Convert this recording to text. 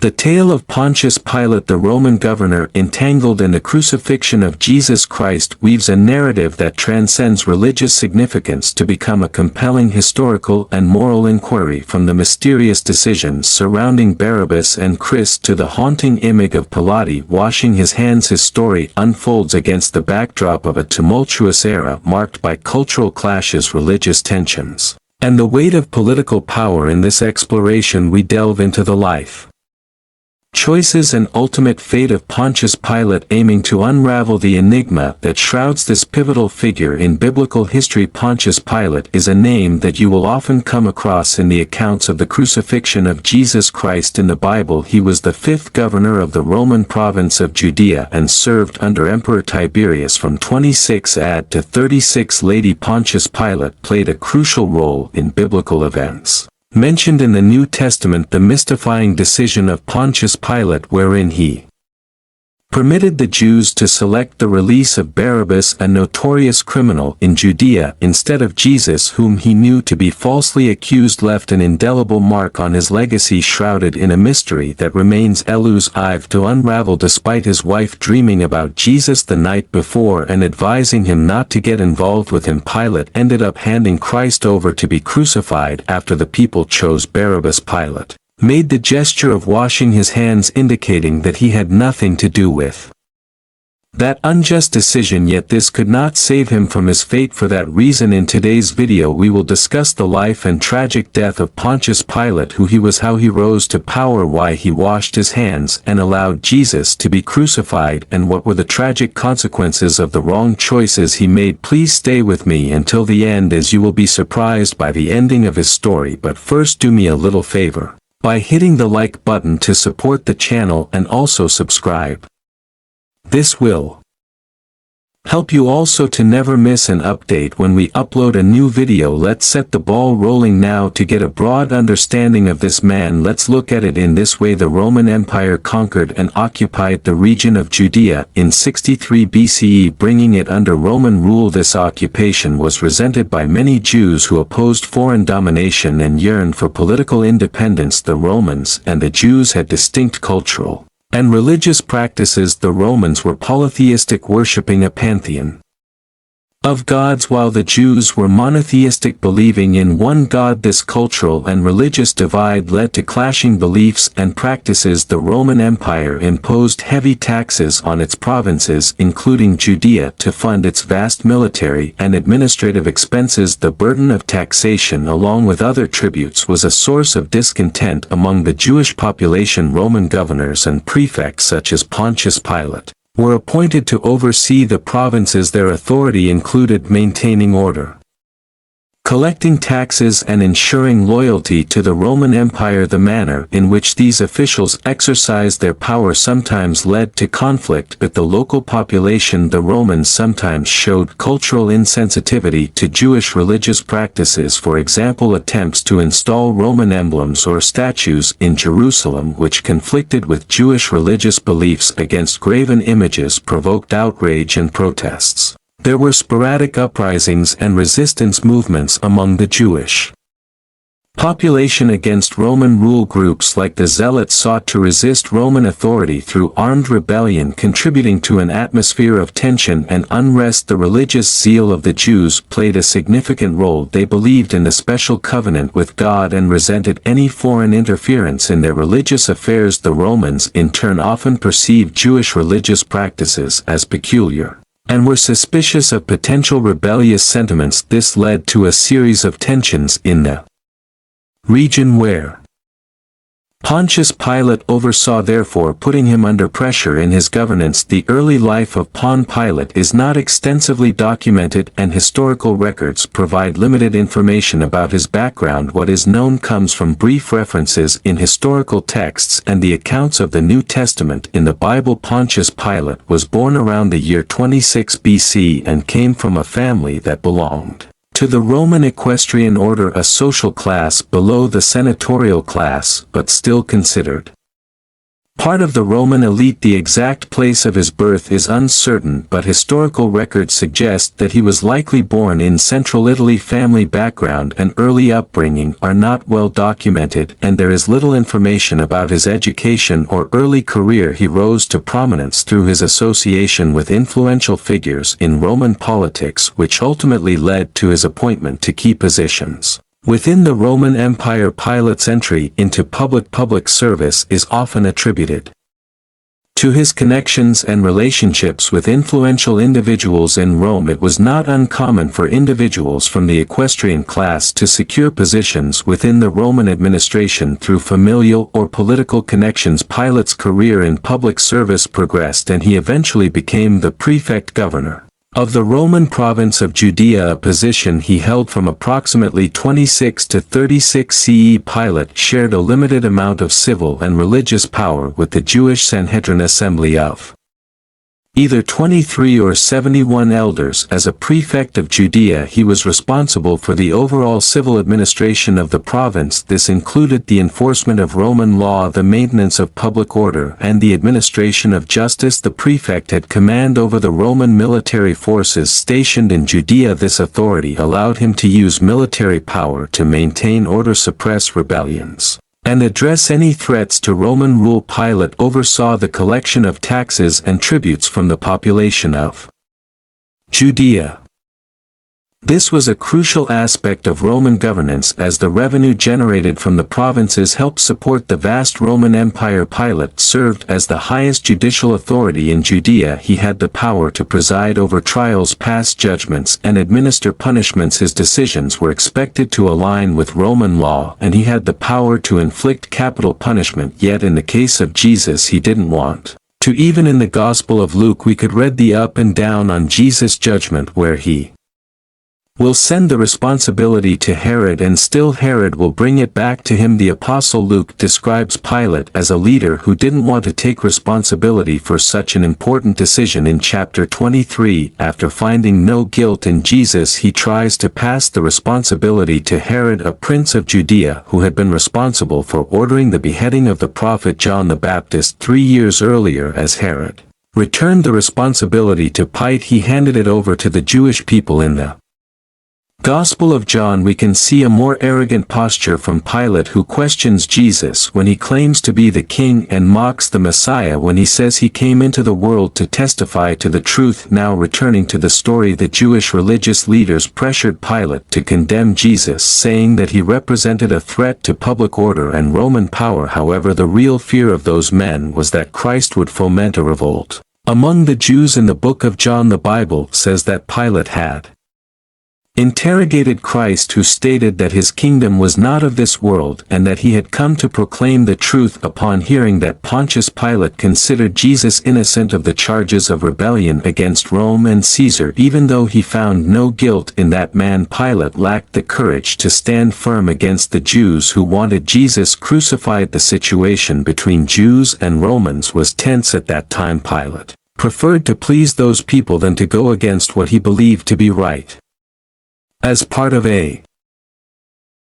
The tale of Pontius Pilate, the Roman governor entangled in the crucifixion of Jesus Christ, weaves a narrative that transcends religious significance to become a compelling historical and moral inquiry. From the mysterious decisions surrounding Barabbas and Christ to the haunting image of Pilate washing his hands, his story unfolds against the backdrop of a tumultuous era marked by cultural clashes, religious tensions, and the weight of political power. In this exploration we delve into the life, choices and ultimate fate of Pontius Pilate, aiming to unravel the enigma that shrouds this pivotal figure in biblical history. Pontius Pilate is a name that you will often come across in the accounts of the crucifixion of Jesus Christ in the Bible. He was the fifth governor of the Roman province of Judea and served under Emperor Tiberius from 26 AD to 36. Lady Pontius Pilate played a crucial role in biblical events mentioned in the New Testament. The mystifying decision of Pontius Pilate, wherein he permitted the Jews to select the release of Barabbas, a notorious criminal in Judea, instead of Jesus, whom he knew to be falsely accused, left an indelible mark on his legacy, shrouded in a mystery that remains elusive to unravel. Despite his wife dreaming about Jesus the night before and advising him not to get involved with him, Pilate ended up handing Christ over to be crucified. After the people chose Barabbas, Pilate made the gesture of washing his hands, indicating that he had nothing to do with that unjust decision. Yet this could not save him from his fate. For that reason, in today's video we will discuss the life and tragic death of Pontius Pilate, who he was, how he rose to power, why he washed his hands and allowed Jesus to be crucified, and what were the tragic consequences of the wrong choices he made. Please stay with me until the end, as you will be surprised by the ending of his story. But first, do me a little favor by hitting the like button to support the channel, and also subscribe. This will help you also to never miss an update when we upload a new video. Let's set the ball rolling now. To get a broad understanding of this man, let's look at it in this way. The Roman Empire conquered and occupied the region of Judea in 63 BCE, bringing it under Roman rule. This occupation was resented by many Jews who opposed foreign domination and yearned for political independence. The Romans and the Jews had distinct cultural and religious practices. The Romans were polytheistic, worshipping a pantheon of gods, while the Jews were monotheistic, believing in one God. This cultural and religious divide led to clashing beliefs and practices. The Roman Empire imposed heavy taxes on its provinces, including Judea, to fund its vast military and administrative expenses. The burden of taxation, along with other tributes, was a source of discontent among the Jewish population. Roman governors and prefects, such as Pontius Pilate, were appointed to oversee the provinces. Their authority included maintaining order, collecting taxes, and ensuring loyalty to the Roman Empire. The manner in which these officials exercised their power sometimes led to conflict with the local population. The Romans sometimes showed cultural insensitivity to Jewish religious practices. For example, attempts to install Roman emblems or statues in Jerusalem which conflicted with Jewish religious beliefs against graven images provoked outrage and protests. There were sporadic uprisings and resistance movements among the Jewish population against Roman rule. Groups like the Zealots sought to resist Roman authority through armed rebellion, contributing to an atmosphere of tension and unrest. The religious zeal of the Jews played a significant role. They believed in a special covenant with God and resented any foreign interference in their religious affairs. The Romans, in turn, often perceived Jewish religious practices as peculiar and were suspicious of potential rebellious sentiments. This led to a series of tensions in the region where Pontius Pilate oversaw, therefore putting him under pressure in his governance. The early life of Pon Pilate is not extensively documented, and historical records provide limited information about his background. What is known comes from brief references in historical texts and the accounts of the New Testament. In the Bible, Pontius Pilate was born around the year 26 BC and came from a family that belonged to the Roman equestrian order, a social class below the senatorial class, but still considered Part of the Roman elite. The exact place of his birth is uncertain, but historical records suggest that he was likely born in central Italy. Family background and early upbringing are not well documented, and there is little information about his education or early career. He rose to prominence through his association with influential figures in Roman politics, which ultimately led to his appointment to key positions within the Roman Empire. Pilate's entry into public service is often attributed to his connections and relationships with influential individuals in Rome. It was not uncommon for individuals from the equestrian class to secure positions within the Roman administration through familial or political connections. Pilate's career in public service progressed, and he eventually became the prefect governor of the Roman province of Judea, a position he held from approximately 26 to 36 CE. Pilate shared a limited amount of civil and religious power with the Jewish Sanhedrin assembly of either 23 or 71 elders. As a prefect of Judea, he was responsible for the overall civil administration of the province. This included the enforcement of Roman law, the maintenance of public order, and the administration of justice. The prefect had command over the Roman military forces stationed in Judea. This authority allowed him to use military power to maintain order, suppress rebellions, and address any threats to Roman rule. Pilate oversaw the collection of taxes and tributes from the population of Judea. This was a crucial aspect of Roman governance, as the revenue generated from the provinces helped support the vast Roman Empire. Pilate served as the highest judicial authority in Judea. He had the power to preside over trials, pass judgments, and administer punishments. His decisions were expected to align with Roman law, and he had the power to inflict capital punishment. Yet in the case of Jesus, he didn't want to. Even in the Gospel of Luke we could read the up and down on Jesus' judgment, where he will send the responsibility to Herod, and still Herod will bring it back to him. The Apostle Luke describes Pilate as a leader who didn't want to take responsibility for such an important decision. In chapter 23, after finding no guilt in Jesus, he tries to pass the responsibility to Herod, a prince of Judea who had been responsible for ordering the beheading of the prophet John the Baptist 3 years earlier. As Herod returned the responsibility to Pilate, he handed it over to the Jewish people. In the Gospel of John we can see a more arrogant posture from Pilate, who questions Jesus when he claims to be the king and mocks the Messiah when he says he came into the world to testify to the truth. Now returning to the story, the Jewish religious leaders pressured Pilate to condemn Jesus, saying that he represented a threat to public order and Roman power. However, the real fear of those men was that Christ would foment a revolt among the Jews. In the book of John, the Bible says that Pilate had interrogated Christ, who stated that his kingdom was not of this world and that he had come to proclaim the truth. Upon hearing that, Pontius Pilate considered Jesus innocent of the charges of rebellion against Rome and Caesar. Even though he found no guilt in that man, Pilate lacked the courage to stand firm against the Jews who wanted Jesus crucified. The situation between Jews and Romans was tense at that time. Pilate preferred to please those people than to go against what he believed to be right. As part of a